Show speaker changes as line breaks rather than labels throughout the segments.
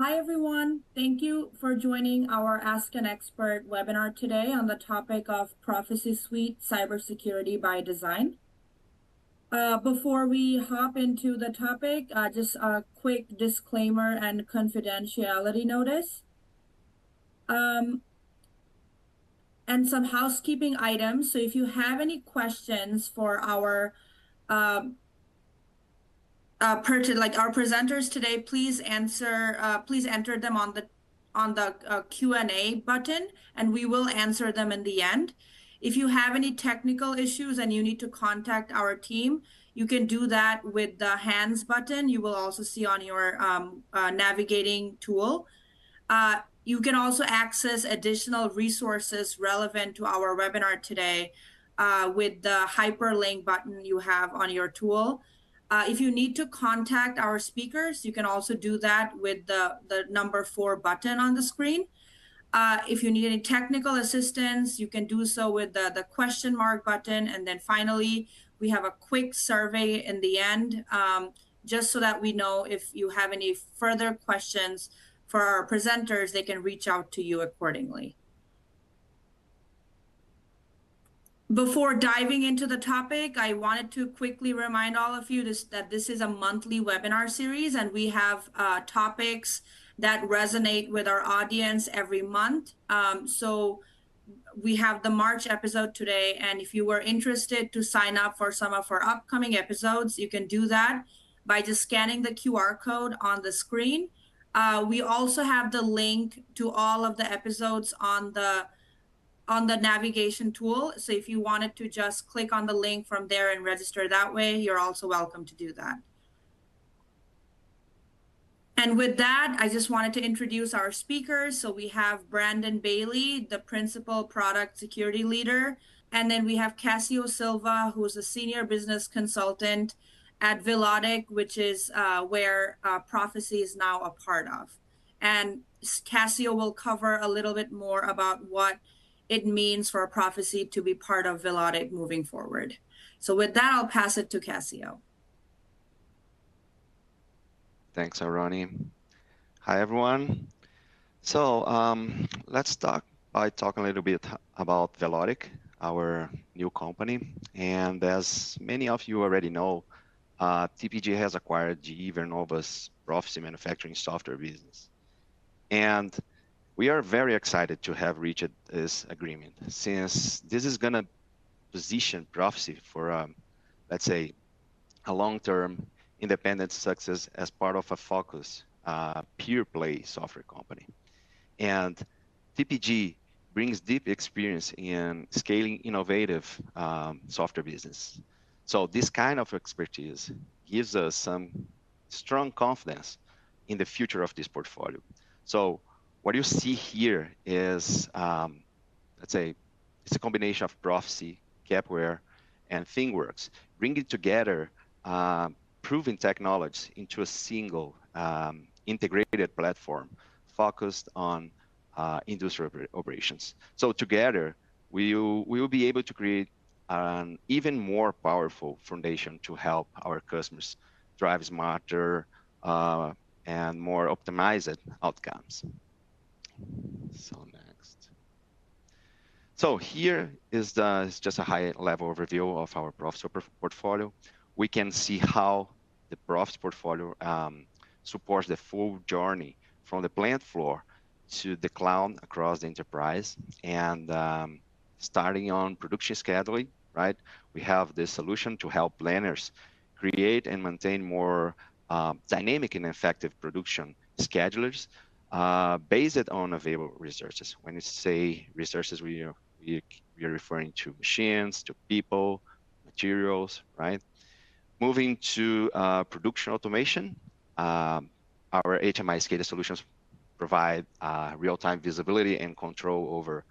Hi, everyone. Thank you for joining our Ask an Expert webinar today on the topic of Proficy Suite Cybersecurity by Design. Before we hop into the topic, just a quick disclaimer and confidentiality notice. And some housekeeping items. So if you have any questions for our our presenters today, please enter them on the Q&A button, and we will answer them in the end. If you have any technical issues and you need to contact our team, you can do that with the hands button. You will also see on your navigating tool. You can also access additional resources relevant to our webinar today with the hyperlink button you have on your tool. If you need to contact our speakers, you can also do that with the number 4 button on the screen. If you need any technical assistance, you can do so with the question mark button. And then finally, we have a quick survey in the end, just so that we know if you have any further questions for our presenters, they can reach out to you accordingly. Before diving into the topic, I wanted to quickly remind all of you that this is a monthly webinar series, and we have topics that resonate with our audience every month. So we have the March episode today, and if you were interested to sign up for some of our upcoming episodes, you can do that by just scanning the QR code on the screen. We also have the link to all of the episodes on the navigation tool. So if you wanted to just click on the link from there and register that way, you're also welcome to do that. And with that, I just wanted to introduce our speakers. So we have Brandon Bailey, the Principal Product Security Leader. And then we have Cassio Silva, who's a Senior Business Consultant at Velotic, which is where Proficy is now a part of. And Cassio will cover a little bit more about what it means for Proficy to be part of Velotic moving forward. So with that, I'll pass it to Cassio.
Thanks, Aroni. Hi, everyone. So let's start by talking a little bit about Velotic, our new company. And as many of you already know, TPG has acquired GE Vernova's Proficy manufacturing software business. And we are very excited to have reached this agreement, since this is going to position Proficy for, let's say, a long-term independent success as part of a focused pure play software company. And TPG brings deep experience in scaling innovative software business. So this kind of expertise gives us some strong confidence in the future of this portfolio. So what you see here is, let's say, it's a combination of Proficy, Capware, and ThingWorx, bringing together proven technologies into a single integrated platform focused on industrial operations. So together, we will be able to create an even more powerful foundation to help our customers drive smarter and more optimized outcomes. So next. So here is just a high-level overview of our Proficy portfolio. We can see how the Proficy portfolio supports the full journey from the plant floor to the cloud across the enterprise. And starting on production scheduling, right? We have this solution to help planners create and maintain more dynamic and effective production schedulers based on available resources. When we say resources, we are referring to machines, to people, materials, right? Moving to production automation, our HMI SCADA solutions provide real-time visibility and control over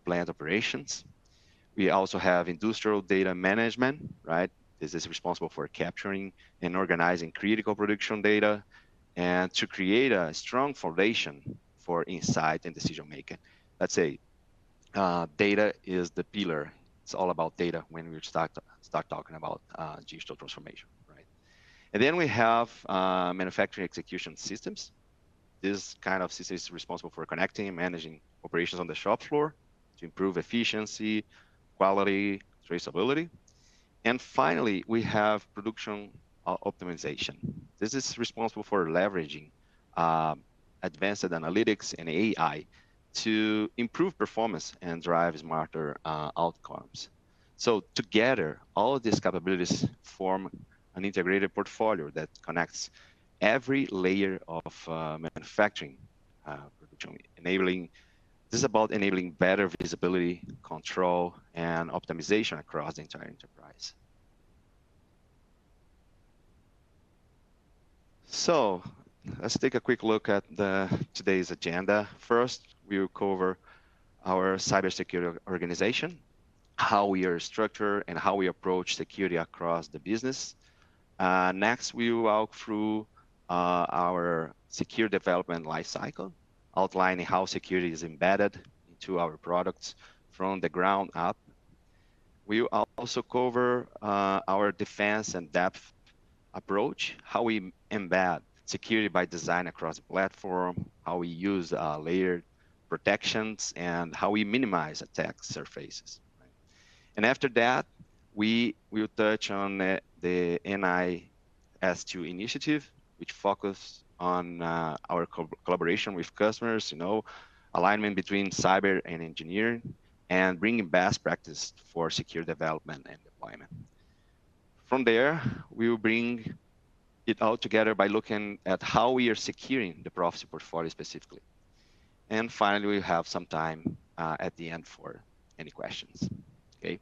plant operations. We also have industrial data management, right? This is responsible for capturing and organizing critical production data and to create a strong foundation for insight and decision making. Let's say data is the pillar. It's all about data when we start talking about digital transformation, right? And then we have manufacturing execution systems. This kind of system is responsible for connecting and managing operations on the shop floor to improve efficiency, quality, traceability. And finally, we have production optimization. This is responsible for leveraging advanced analytics and AI to improve performance and drive smarter outcomes. So together, all of these capabilities form an integrated portfolio that connects every layer of manufacturing production, enabling this is about enabling better visibility, control, and optimization across the entire enterprise. So let's take a quick look at today's agenda. First, we will cover our cybersecurity organization, how we are structured, and how we approach security across the business. Next, we will walk through our secure development lifecycle, outlining how security is embedded into our products from the ground up. We will also cover our defense and depth approach, how we embed security by design across the platform, how we use layered protections, and how we minimize attack surfaces. Right? And after that, we will touch on the NIS2 initiative, which focus on our collaboration with customers, alignment between cyber and engineering, and bringing best practice for secure development and deployment. From there, we will bring it all together by looking at how we are securing the Proficy portfolio specifically. And finally, we have some time at the end for any questions. Okay.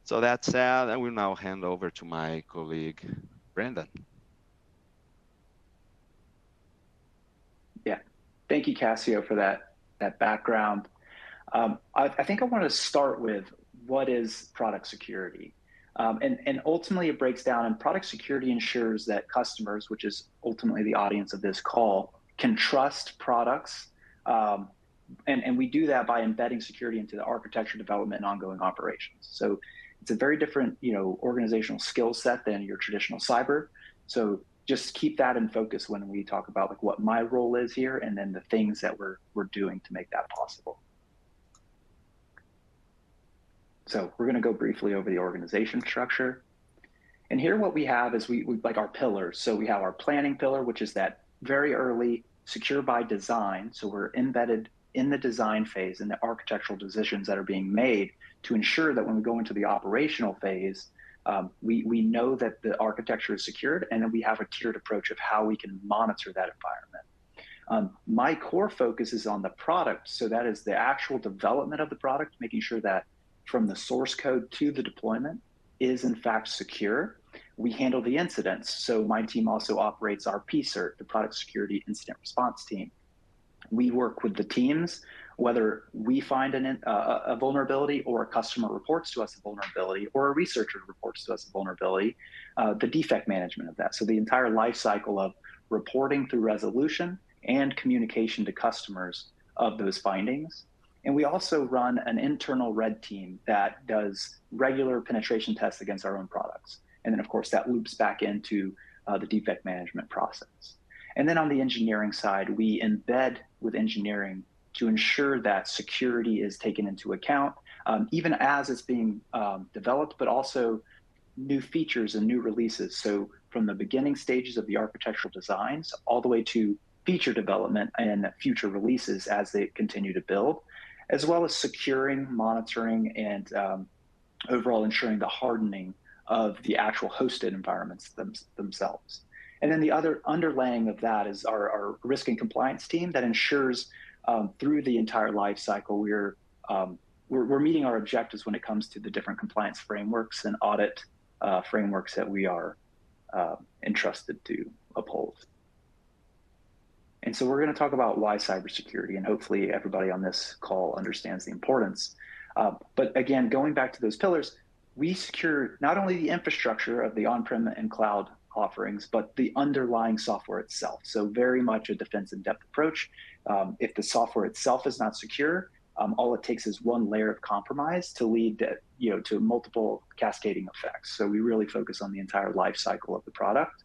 So that said, I will now hand over to my colleague, Brandon.
Yeah, thank you, Cassio, for that background. I think I want to start with what is product security. And ultimately it breaks down, and product security ensures that customers, which is ultimately the audience of this call, can trust products. And we do that by embedding security into the architecture, development, and ongoing operations. So it's a very different, organizational skill set than your traditional cyber. So just keep that in focus when we talk about like what my role is here, and then the things that we're doing to make that possible. So we're going to go briefly over the organization structure. And here what we have is we like our pillars. So we have our planning pillar, which is that very early secure by design. So we're embedded in the design phase and the architectural decisions that are being made to ensure that when we go into the operational phase, we know that the architecture is secured, and then we have a tiered approach of how we can monitor that environment. My core focus is on the product. So that is the actual development of the product, making sure that from the source code to the deployment is in fact secure. We handle the incidents. So my team also operates our PSIRT, the Product Security Incident Response Team. We work with the teams, whether we find a vulnerability or a customer reports to us a vulnerability or a researcher reports to us a vulnerability, the defect management of that. So the entire life cycle of reporting through resolution and communication to customers of those findings. And we also run an internal red team that does regular penetration tests against our own products. And then of course that loops back into the defect management process. And then on the engineering side, we embed with engineering to ensure that security is taken into account, even as it's being developed, but also new features and new releases. So from the beginning stages of the architectural designs all the way to feature development and future releases as they continue to build, as well as securing, monitoring, and overall ensuring the hardening of the actual hosted environments themselves. And then the other underlaying of that is our risk and compliance team that ensures through the entire life cycle we're meeting our objectives when it comes to the different compliance frameworks and audit frameworks that we are entrusted to uphold. And so we're going to talk about why cybersecurity, and hopefully everybody on this call understands the importance. But again, going back to those pillars, we secure not only the infrastructure of the on-prem and cloud offerings, but the underlying software itself. So very much a defense in depth approach. If the software itself is not secure, all it takes is one layer of compromise to lead to multiple cascading effects. So we really focus on the entire life cycle of the product.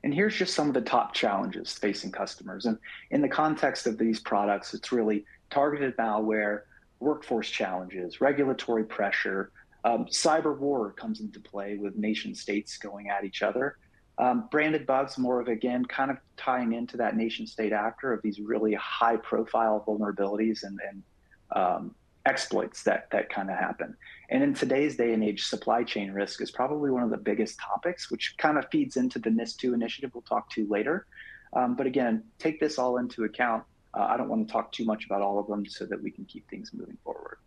And here's just some of the top challenges facing customers. And in the context of these products, it's really targeted malware, workforce challenges, regulatory pressure, cyber war comes into play with nation states going at each other. Branded bugs, more of, again, kind of tying into that nation state actor of these really high profile vulnerabilities and exploits that kind of happen. And in today's day and age, supply chain risk is probably one of the biggest topics, which kind of feeds into the NIST2 initiative we'll talk to later. But again, take this all into account. I don't want to talk too much about all of them so that we can keep things moving forward.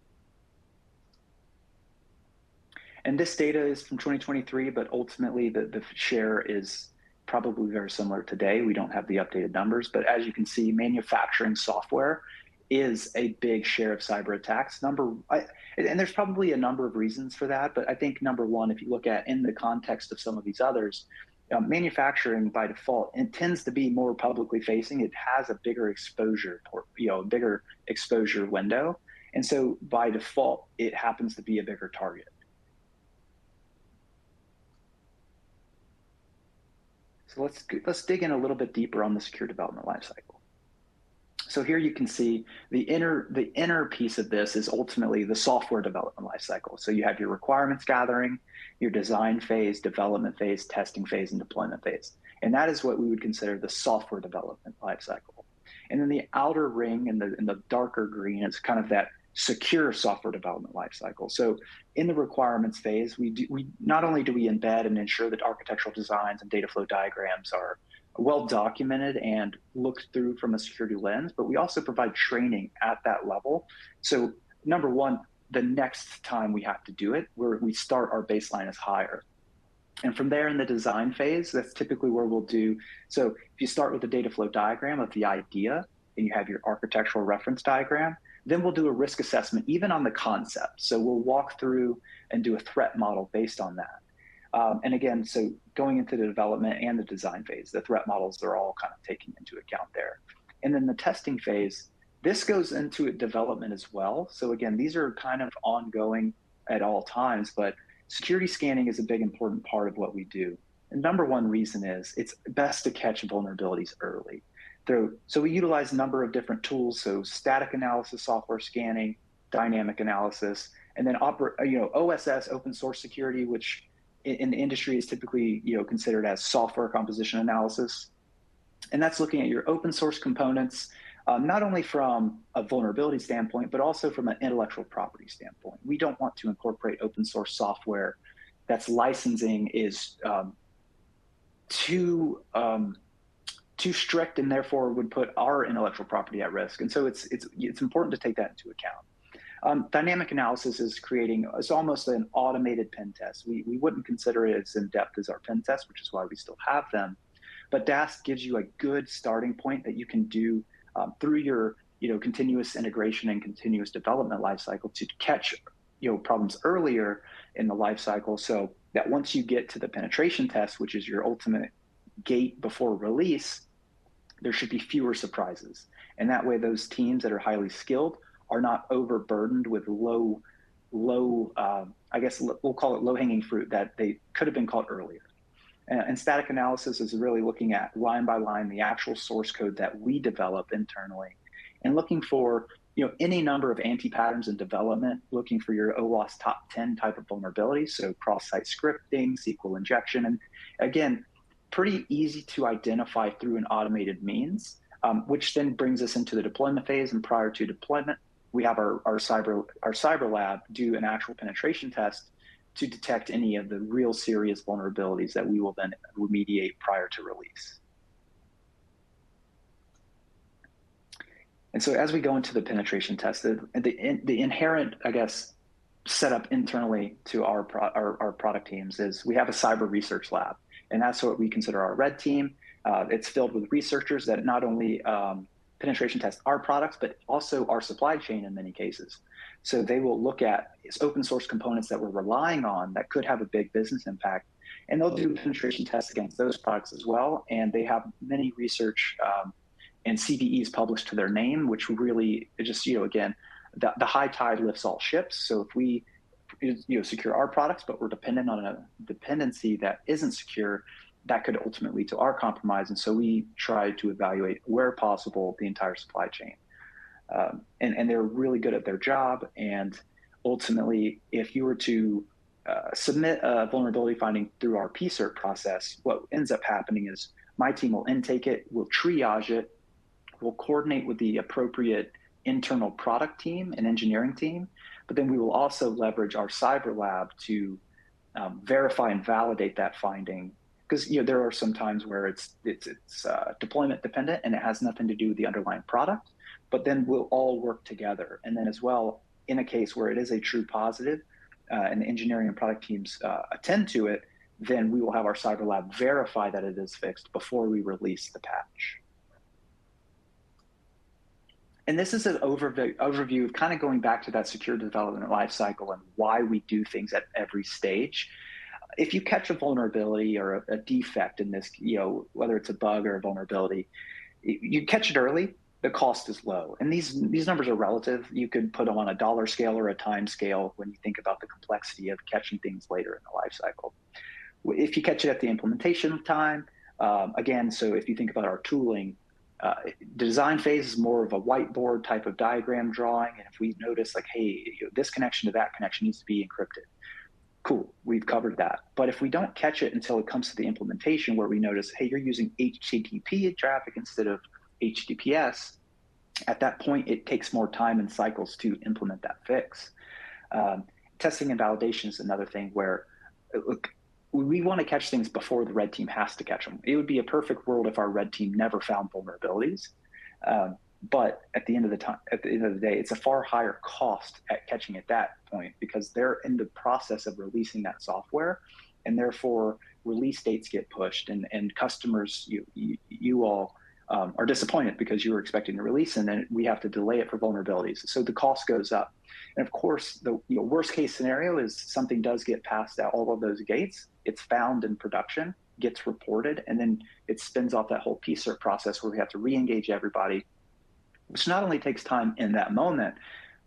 And this data is from 2023, but ultimately the share is probably very similar today. We don't have the updated numbers, but as you can see, manufacturing software is a big share of cyber attacks. And there's probably a number of reasons for that, but I think number one, if you look at in the context of some of these others, manufacturing by default, it tends to be more publicly facing. It has a bigger exposure, bigger exposure window. And so by default, it happens to be a bigger target. So let's dig in a little bit deeper on the secure development lifecycle. So here you can see the inner piece of this is ultimately the software development lifecycle. So you have your requirements gathering, your design phase, development phase, testing phase, and deployment phase. And that is what we would consider the software development lifecycle. And then the outer ring in the darker green is kind of that secure software development lifecycle. So in the requirements phase, we not only do we embed and ensure that architectural designs and data flow diagrams are well documented and looked through from a security lens, but we also provide training at that level. So number one, the next time we have to do it, we start our baseline as higher. And from there in the design phase, that's typically where we'll do, so if you start with the data flow diagram of the idea, and you have your architectural reference diagram, then we'll do a risk assessment, even on the concept. So we'll walk through and do a threat model based on that. And again, so going into the development and the design phase, the threat models are all kind of taken into account there. And then the testing phase, this goes into development as well. So again, these are kind of ongoing at all times, but security scanning is a big important part of what we do. And number one reason is it's best to catch vulnerabilities early. So we utilize a number of different tools, so static analysis, software scanning, dynamic analysis, and then OSS, open source security, which in the industry is typically considered as software composition analysis. And that's looking at your open source components, not only from a vulnerability standpoint, but also from an intellectual property standpoint. We don't want to incorporate open source software that's licensing is too strict and therefore would put our intellectual property at risk. And so it's important to take that into account. Dynamic analysis is it's almost an automated pen test. We wouldn't consider it as in-depth as our pen test, which is why we still have them. But DAST gives you a good starting point that you can do through your continuous integration and continuous development lifecycle to catch problems earlier in the lifecycle, so that once you get to the penetration test, which is your ultimate gate before release, there should be fewer surprises. And that way those teams that are highly skilled are not overburdened with I guess we'll call it low-hanging fruit that they could have been caught earlier. And static analysis is really looking at line by line the actual source code that we develop internally and looking for any number of anti-patterns in development, looking for your OWASP top 10 type of vulnerabilities, so cross-site scripting, SQL injection, and again, pretty easy to identify through an automated means, which then brings us into the deployment phase. And prior to deployment, we have our cyber lab do an actual penetration test to detect any of the real serious vulnerabilities that we will then remediate prior to release. And so as we go into the penetration test, the inherent, I guess, setup internally to our product teams is we have a cyber research lab. And that's what we consider our red team. It's filled with researchers that not only penetration test our products, but also our supply chain in many cases. So they will look at open source components that we're relying on that could have a big business impact. And they'll do penetration tests against those products as well. And they have many research and CVEs published to their name, which really just, again, the high tide lifts all ships. So if we secure our products, but we're dependent on a dependency that isn't secure, that could ultimately lead to our compromise. And so we try to evaluate where possible the entire supply chain. And they're really good at their job. And ultimately, if you were to submit a vulnerability finding through our PCERT process, what ends up happening is my team will intake it, we'll triage it, we'll coordinate with the appropriate internal product team and engineering team, but then we will also leverage our cyber lab to verify and validate that finding. Because there are some times where it's deployment dependent and it has nothing to do with the underlying product, but then we'll all work together. And then as well, in a case where it is a true positive and the engineering and product teams attend to it, then we will have our cyber lab verify that it is fixed before we release the patch. And this is an overview of kind of going back to that secure development lifecycle and why we do things at every stage. If you catch a vulnerability or a defect in this, whether it's a bug or a vulnerability, you catch it early, the cost is low. And these numbers are relative. You could put them on a dollar scale or a time scale when you think about the complexity of catching things later in the life cycle. If you catch it at the implementation time, again, so if you think about our tooling, the design phase is more of a whiteboard type of diagram drawing. And if we notice like, hey, this connection to that connection needs to be encrypted, cool, we've covered that. But if we don't catch it until it comes to the implementation where we notice, hey, you're using HTTP traffic instead of HTTPS, at that point, it takes more time and cycles to implement that fix. Testing and validation is another thing where, look, we want to catch things before the red team has to catch them. It would be a perfect world if our red team never found vulnerabilities. But at the end of the day, it's a far higher cost at catching at that point because they're in the process of releasing that software, and therefore release dates get pushed, and customers, you all are disappointed because you were expecting to release, and then we have to delay it for vulnerabilities. So the cost goes up. And of course, the worst case scenario is something does get past all of those gates. It's found in production, gets reported, and then it spins off that whole PCERT process where we have to re-engage everybody, which not only takes time in that moment,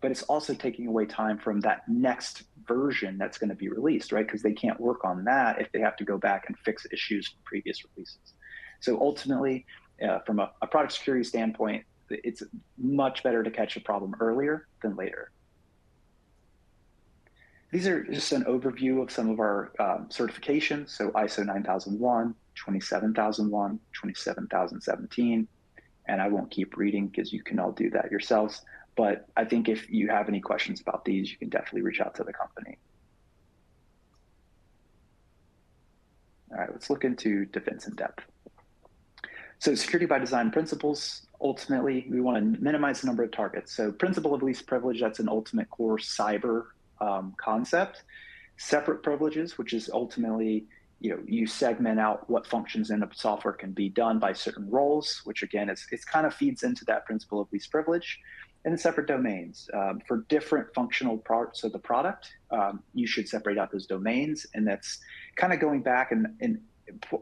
but it's also taking away time from that next version that's going to be released, right? Because they can't work on that if they have to go back and fix issues from previous releases. So ultimately, from a product security standpoint, it's much better to catch a problem earlier than later. These are just an overview of some of our certifications. So ISO 9001, 27001, 27017. And I won't keep reading because you can all do that yourselves. But I think if you have any questions about these, you can definitely reach out to the company. All right, let's look into defense in depth. So security by design principles, ultimately, we want to minimize the number of targets. So principle of least privilege, that's an ultimate core cyber concept. Separate privileges, which is ultimately, you segment out what functions in a software can be done by certain roles, which again, it kind of feeds into that principle of least privilege. And then separate domains. For different functional parts of the product, you should separate out those domains. And that's kind of going back and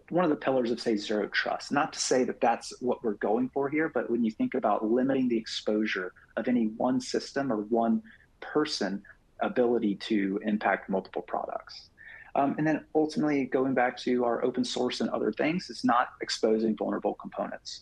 one of the pillars of, say, zero trust. Not to say that that's what we're going for here, but when you think about limiting the exposure of any one system or one person ability to impact multiple products. And then ultimately going back to our open source and other things, it's not exposing vulnerable components.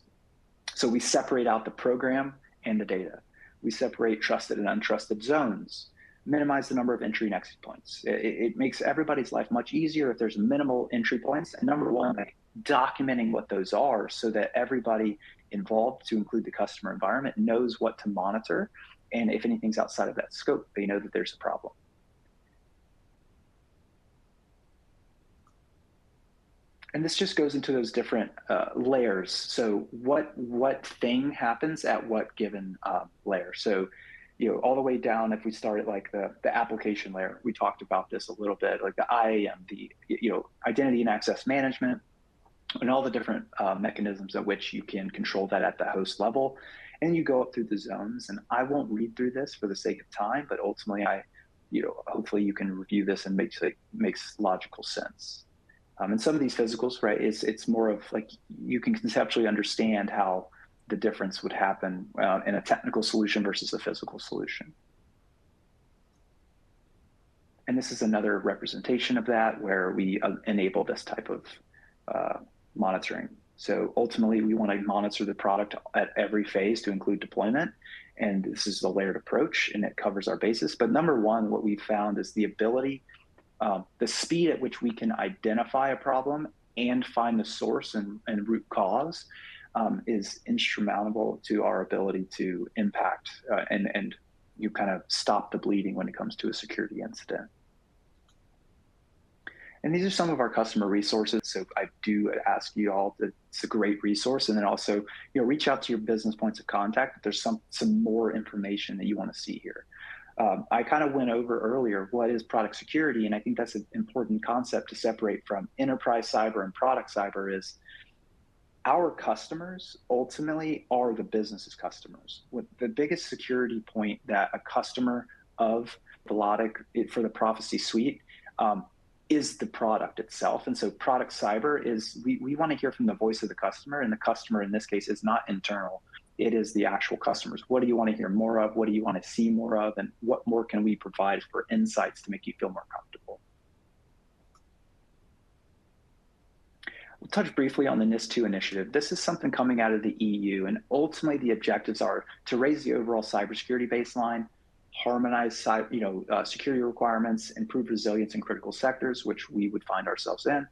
So we separate out the program and the data. We separate trusted and untrusted zones, minimize the number of entry and exit points. It makes everybody's life much easier if there's minimal entry points. And number one, like documenting what those are so that everybody involved, to include the customer environment, knows what to monitor. And if anything's outside of that scope, they know that there's a problem. And this just goes into those different layers. So what thing happens at what given layer? So, all the way down, if we start at like the application layer, we talked about this a little bit, like the IAM, the identity and access management, and all the different mechanisms at which you can control that at the host level. And you go up through the zones, and I won't read through this for the sake of time, but ultimately hopefully you can review this and makes logical sense. And some of these physicals, right, it's more of like, you can conceptually understand how the difference would happen in a technical solution versus a physical solution. And this is another representation of that, where we enable this type of monitoring. So ultimately, we want to monitor the product at every phase to include deployment. And this is a layered approach, and it covers our basis. But number one, what we found is the ability, the speed at which we can identify a problem and find the source and root cause is insurmountable to our ability to impact and you kind of stop the bleeding when it comes to a security incident. And these are some of our customer resources. So I do ask you all that it's a great resource. And then also, reach out to your business points of contact if there's some more information that you want to see here. I kind of went over earlier what is product security, and I think that's an important concept to separate from enterprise cyber and product cyber. Is our customers ultimately are the business's customers. With the biggest security point that a customer of Velotic for the Proficy suite is the product itself. And so product cyber is, we want to hear from the voice of the customer, and the customer in this case is not internal. It is the actual customers. What do you want to hear more of? What do you want to see more of? And what more can we provide for insights to make you feel more comfortable? We'll touch briefly on the NIS2 initiative. This is something coming out of the EU, and ultimately the objectives are to raise the overall cybersecurity baseline, harmonize security requirements, improve resilience in critical sectors, which we would find ourselves in,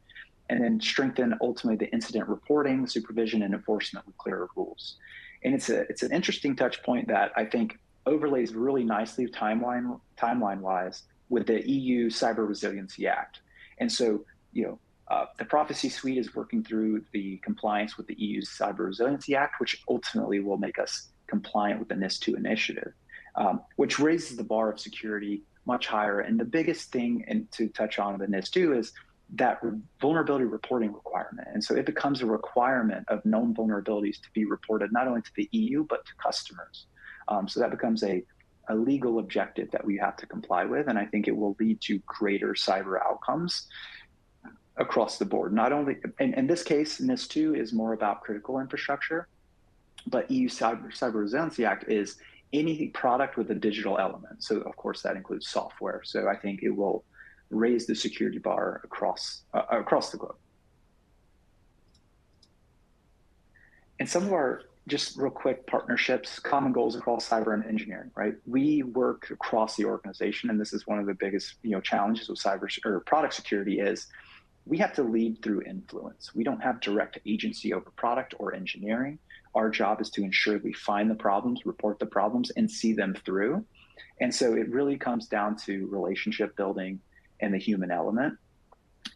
and then strengthen ultimately the incident reporting, supervision, and enforcement with clearer rules. And it's an interesting touch point that I think overlays really nicely timeline-wise with the EU Cyber Resiliency Act. And so, the Proficy suite is working through the compliance with the EU Cyber Resiliency Act, which ultimately will make us compliant with the NIS2 initiative, which raises the bar of security much higher. And the biggest thing, and to touch on the NIS2, is that vulnerability reporting requirement. And so it becomes a requirement of known vulnerabilities to be reported not only to the EU, but to customers. So that becomes a legal objective that we have to comply with. And I think it will lead to greater cyber outcomes across the board. Not only, in this case, NIS2 is more about critical infrastructure, but EU Cyber Resiliency Act is any product with a digital element. So of course that includes software. So I think it will raise the security bar across the globe. And some of our, just real quick, partnerships, common goals across cyber and engineering, right? We work across the organization, and this is one of the biggest challenges with cyber or product security is we have to lead through influence. We don't have direct agency over product or engineering. Our job is to ensure we find the problems, report the problems, and see them through. And so it really comes down to relationship building and the human element.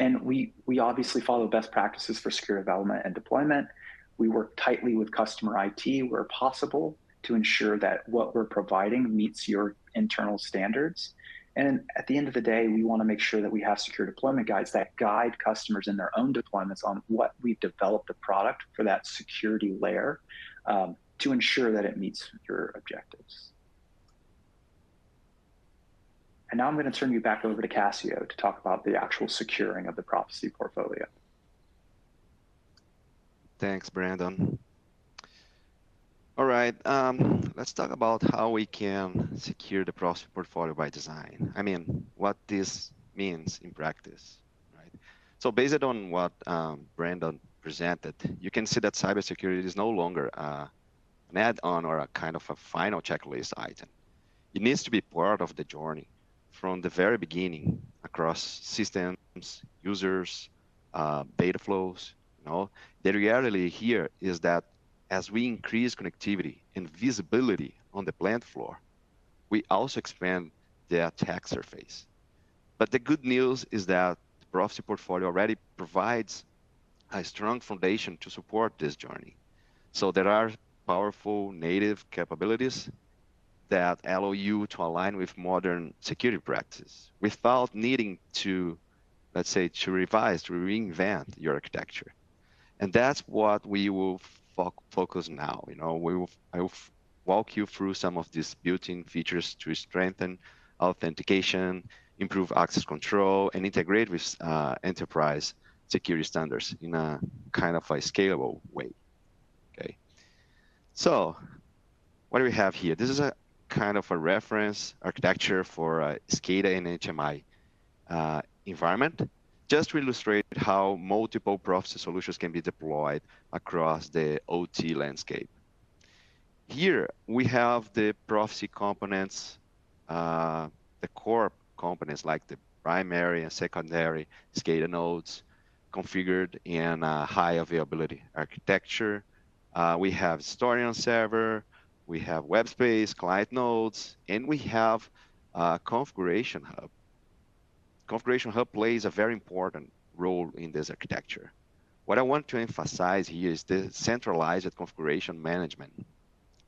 And we obviously follow best practices for secure development and deployment. We work tightly with customer IT where possible to ensure that what we're providing meets your internal standards. And at the end of the day, we want to make sure that we have secure deployment guides that guide customers in their own deployments on what we've developed the product for that security layer to ensure that it meets your objectives. And now I'm going to turn you back over to Cassio to talk about the actual securing of the Proficy portfolio.
Thanks, Brandon. All right, let's talk about how we can secure the Proficy portfolio by design. I mean, what this means in practice, right? So based on what Brandon presented, you can see that cybersecurity is no longer an add-on or a kind of a final checklist item. It needs to be part of the journey from the very beginning across systems, users, data flows. The reality here is that as we increase connectivity and visibility on the plant floor, we also expand the attack surface. But the good news is that the Proficy portfolio already provides a strong foundation to support this journey. So there are powerful native capabilities that allow you to align with modern security practices without needing to, let's say, to reinvent your architecture. And that's what we will focus now. I will walk you through some of these built-in features to strengthen authentication, improve access control, and integrate with enterprise security standards in a kind of a scalable way. Okay. So what do we have here? This is a kind of a reference architecture for SCADA and HMI environment. just to illustrate how multiple Proficy solutions can be deployed across the OT landscape. Here we have the Proficy components, the core components like the primary and secondary SCADA nodes configured in a high availability architecture. We have storage on server, we have web space, client nodes, and we have configuration hub. Configuration hub plays a very important role in this architecture. What I want to emphasize here is the centralized configuration management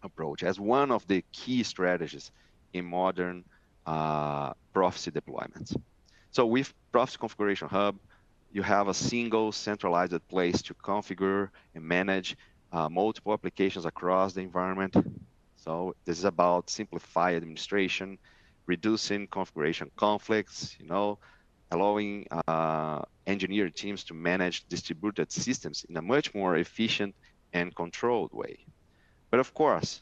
approach as one of the key strategies in modern Proficy deployments. So with Proficy Configuration Hub, you have a single centralized place to configure and manage multiple applications across the environment. So this is about simplified administration, reducing configuration conflicts, allowing engineering teams to manage distributed systems in a much more efficient and controlled way. But of course,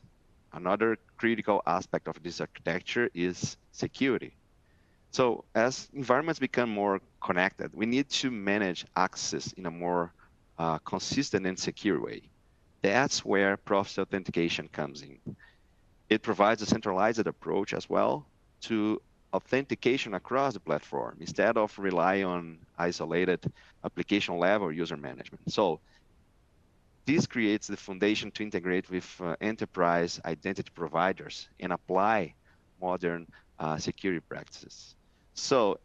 another critical aspect of this architecture is security. So as environments become more connected, we need to manage access in a more consistent and secure way. That's where Proficy authentication comes in. It provides a centralized approach as well to authentication across the platform instead of relying on isolated application level user management. So this creates the foundation to integrate with enterprise identity providers and apply modern security practices. So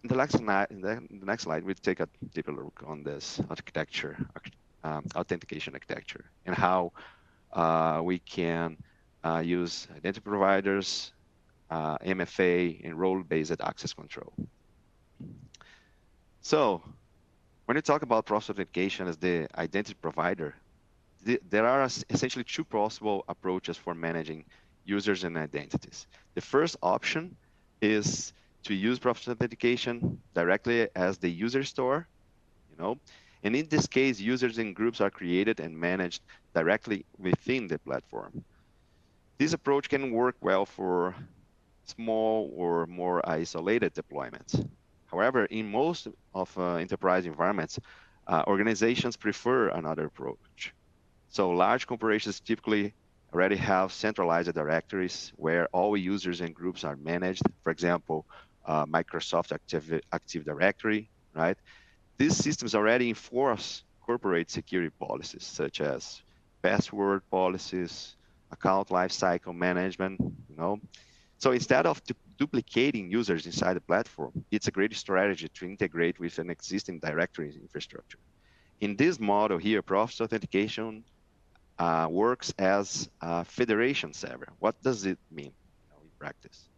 in the next slide, we'll take a deeper look on this architecture, authentication architecture, and how we can use identity providers, MFA, and role-based access control. So when you talk about Proficy authentication as the identity provider, there are essentially two possible approaches for managing users and identities. The first option is to use Proficy authentication directly as the user store, and in this case, users and groups are created and managed directly within the platform. This approach can work well for small or more isolated deployments. However, in most of enterprise environments, organizations prefer another approach. So large corporations typically already have centralized directories where all users and groups are managed. For example, Microsoft Active Directory, right? These systems already enforce corporate security policies such as password policies, account lifecycle management, So instead of duplicating users inside the platform, it's a great strategy to integrate with an existing directory infrastructure. In this model here, Proficy authentication works as a federation server. What does it mean in practice?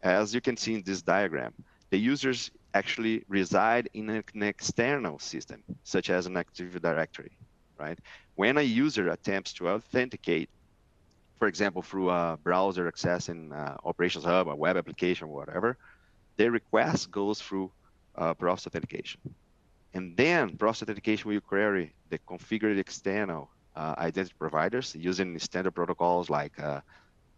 As you can see in this diagram, the users actually reside in an external system, such as an Active Directory, right? When a user attempts to authenticate, for example, through a browser accessing Operations Hub, a web application, whatever, the request goes through Proficy authentication. And then Proficy authentication will query the configured external identity providers using standard protocols like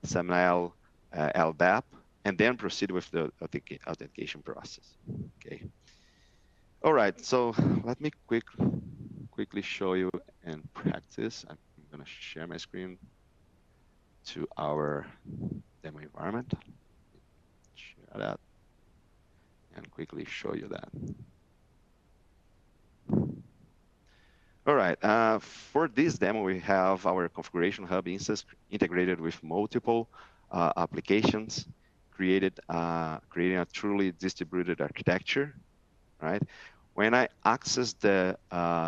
SAML, LDAP, and then proceed with the authentication process. Okay. All right, so let me quickly show you in practice. I'm going to share my screen to our demo environment. Share that and quickly show you that. All right, for this demo, we have our configuration hub instance integrated with multiple applications, creating a truly distributed architecture, right? When I access the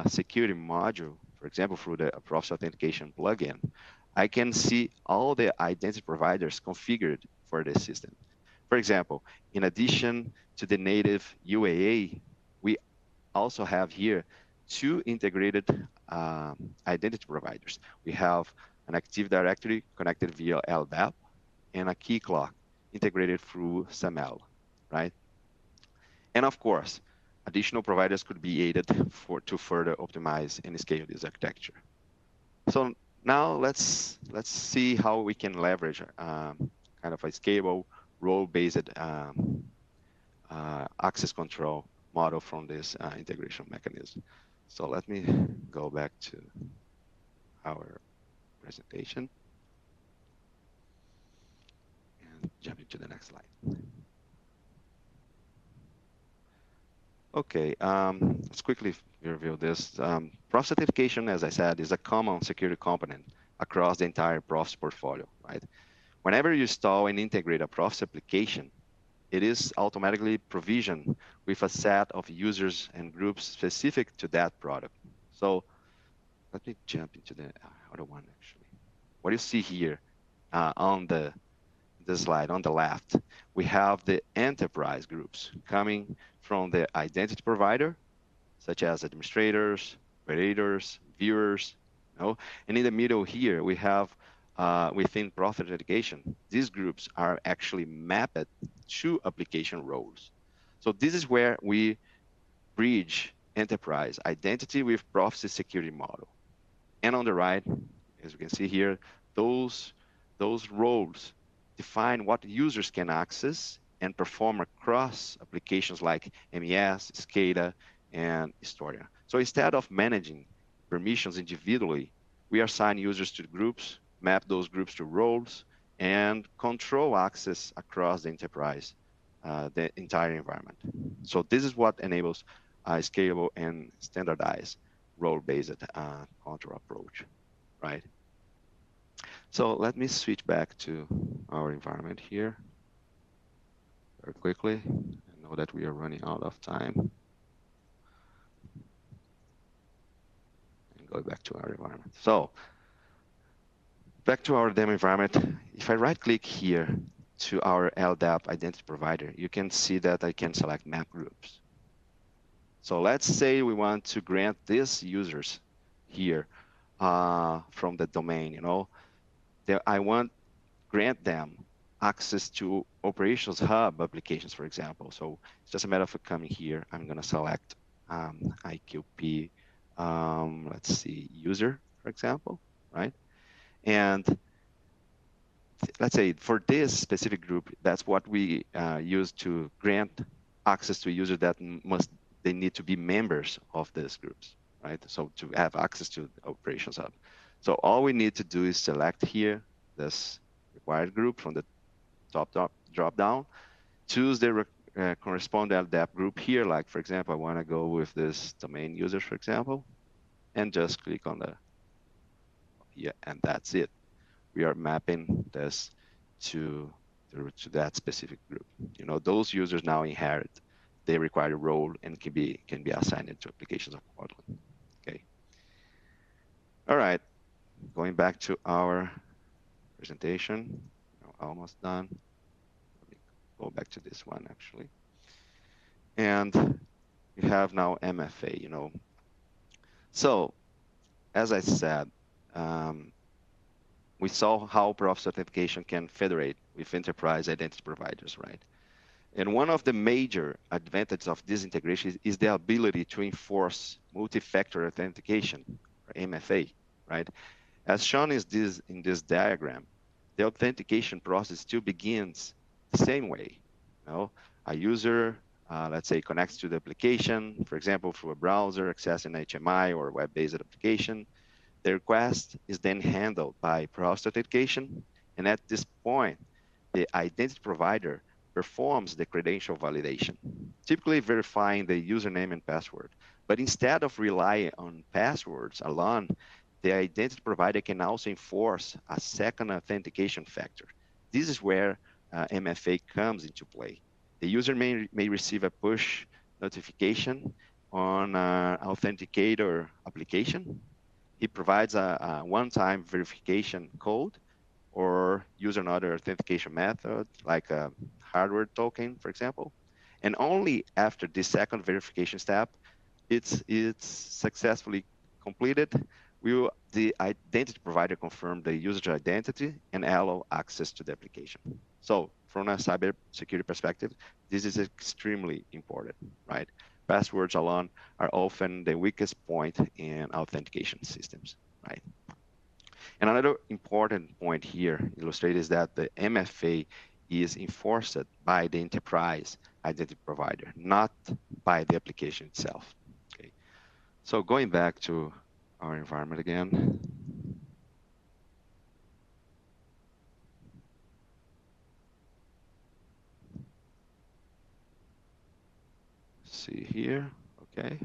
security module, for example, through the Proficy authentication plugin, I can see all the identity providers configured for this system. For example, in addition to the native UAA, we also have here two integrated identity providers. We have an Active Directory connected via LDAP and a key clock integrated through SAML, right? And of course, additional providers could be added to further optimize and scale this architecture. So now let's see how we can leverage kind of a scalable role-based access control model from this integration mechanism. So let me go back to our presentation and jump into the next slide. Okay, let's quickly review this. Process authentication, as I said, is a common security component across the entire Proficy portfolio, right? Whenever you install and integrate a Proficy application, it is automatically provisioned with a set of users and groups specific to that product. So let me jump into the other one, actually. What you see here on the slide on the left, we have the enterprise groups coming from the identity provider, such as administrators, operators, viewers, you know? And in the middle here, we have within Profit Authentication, these groups are actually mapped to application roles. So this is where we bridge enterprise identity with Proficy security model. And on the right, as you can see here, those roles define what users can access and perform across applications like MES, SCADA, and Historia. So instead of managing permissions individually, we assign users to groups, map those groups to roles, and control access across the enterprise, the entire environment. So this is what enables a scalable and standardized role-based control approach, right? So let me switch back to our environment here very quickly. I know that we are running out of time. And go back to our environment. So back to our demo environment. If I right-click here to our LDAP identity provider, you can see that I can select map groups. So let's say we want to grant these users here from the domain, you know, I want grant them access to operations hub applications, for example. So it's just a matter of coming here. I'm going to select IQP, let's see, user, for example, right? And let's say for this specific group, that's what we use to grant access to a user that they need to be members of these groups, right? So to have access to the operations hub. So all we need to do is select here this required group from the top drop down, choose the corresponding LDAP group here. Like, for example, I want to go with this domain users, for example, and just click on the here, and that's it. We are mapping this to that specific group. You know, those users now inherit the required role and can be assigned to applications accordingly. Okay. All right. Going back to our presentation, almost done. Let me go back to this one actually. And we have now MFA, you know. So as I said, we saw how Proficy authentication can federate with enterprise identity providers, right? And one of the major advantages of this integration is the ability to enforce multi-factor authentication, or MFA, right? As shown in this diagram, the authentication process still begins the same way. You know, a user, let's say, connects to the application, for example, through a browser, accessing HMI or web-based application. The request is then handled by Proficy authentication, and at this point, the identity provider performs the credential validation, typically verifying the username and password. But instead of relying on passwords alone, the identity provider can also enforce a second authentication factor. This is where MFA comes into play. The user may receive a push notification on an authenticator application. He provides a one-time verification code or use another authentication method, like a hardware token, for example. And only after this second verification step, it's successfully completed, will the identity provider confirm the user identity and allow access to the application. So from a cybersecurity perspective, this is extremely important, right? Passwords alone are often the weakest point in authentication systems, right? And another important point here illustrated is that the MFA is enforced by the enterprise identity provider, not by the application itself. Okay. So going back to our environment again. See here, okay.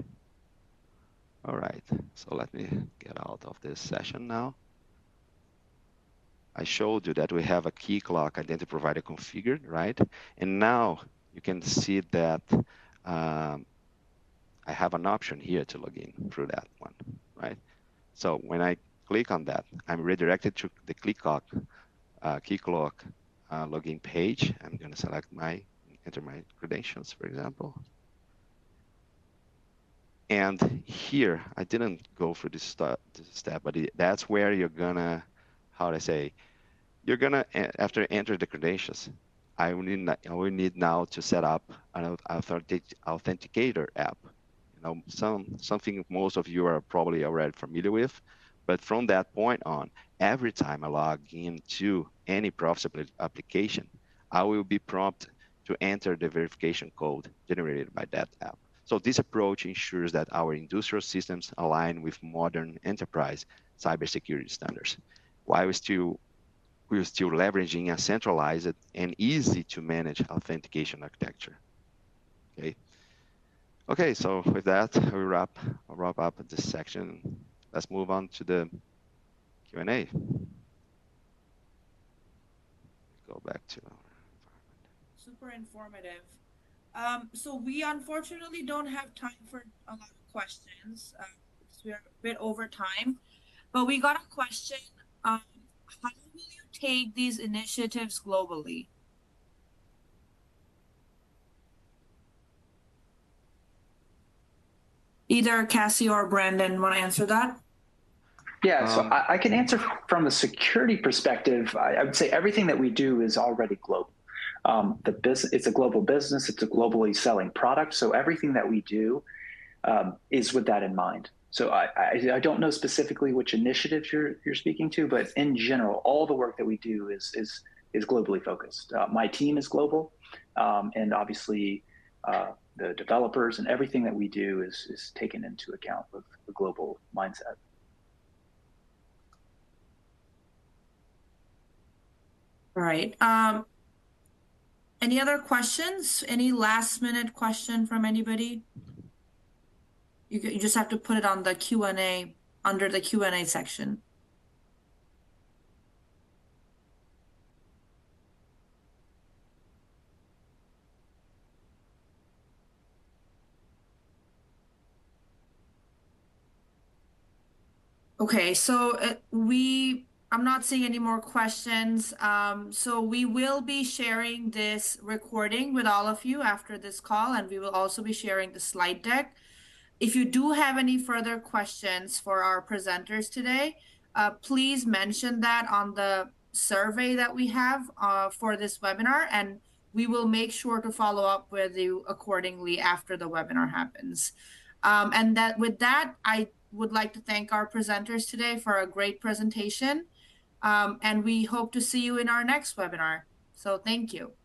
All right, so let me get out of this session now. I showed you that we have a key clock identity provider configured, right? And now you can see that I have an option here to log in through that one, right? So when I click on that, I'm redirected to the key clock login page. I'm going to select enter my credentials, for example. And here, I didn't go through this step, but that's where you're gonna, how do I say, you're gonna, after enter the credentials, I will need now to set up an authenticator app. You know, something most of you are probably already familiar with, but from that point on, every time I log into any Proficy application, I will be prompted to enter the verification code generated by that app. So this approach ensures that our industrial systems align with modern enterprise cybersecurity standards, while we're still leveraging a centralized and easy to manage authentication architecture. Okay. Okay, so with that, I'll wrap up this section. Let's move on to the Q&A. Go back to our environment.
Super informative. So we unfortunately don't have time for a lot of questions because we're a bit over time. But we got a question. How will you take these initiatives globally? Either Cassio or Brandon want to answer that?
Yeah, so I can answer from a security perspective. I would say everything that we do is already global. The business, it's a global business. It's a globally selling product. So everything that we do is with that in mind. So I don't know specifically which initiatives you're speaking to, but in general, all the work that we do is globally focused. My team is global, and obviously the developers and everything that we do is taken into account with a global mindset.
All right. Any other questions? Any last minute question from anybody? You just have to put it on the Q&A, under the Q&A section. Okay, so I'm not seeing any more questions. So we will be sharing this recording with all of you after this call, and we will also be sharing the slide deck. If you do have any further questions for our presenters today, please mention that on the survey that we have for this webinar, and we will make sure to follow up with you accordingly after the webinar happens. And with that, I would like to thank our presenters today for a great presentation. And we hope to see you in our next webinar. So thank you.